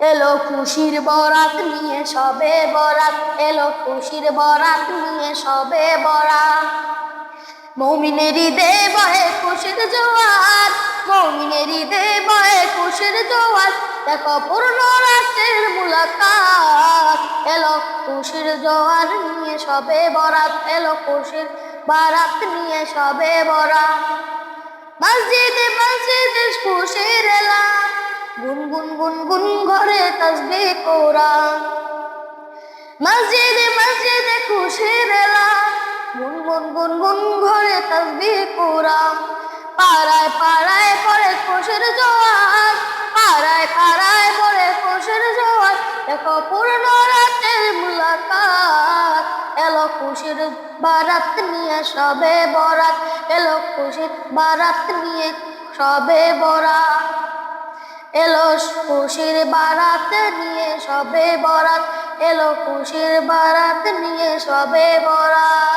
এলো খুশির বরাত নিয়ে সবে বরাত, এলো খুশির বরাত নিয়ে সবে বরাত। মুমিনের ঈদে বহে খুশির জোয়ার, মুমিনের ঈদে বহে খুশির জোয়ার। দেখো পূর্ণ রাষ্ট্রের মুলাকাত, এলো খুশির জোয়ার নিয়ে সবে বরাত, এলো খুশির বারাত নিয়ে সবে বরাত। মসজিদে মসজিদে খুশির এলান, গুনগুন গুনগুন ঘরে তাসবিহ কোরআন। মসজিদে মসজিদে খুশির এলান, গুনগুন গুনগুন ঘরে তাসবিহ কোরআন। পাড়ায় পাড়ায় পড়ে খুশির জোয়ার, পাড়ায় পাড়ায় পড়ে খুশির জোয়ার। দেখো পূর্ণ রাতের মুলাকাত, এলো খুশির বারাত নিয়ে সবে বরাত, এলো খুশির বারাত নিয়ে সবে বরাত। এলো খুশির বারাত নিয়ে সবে বরাত, এলো খুশির বারাত নিয়ে সবে বরাত।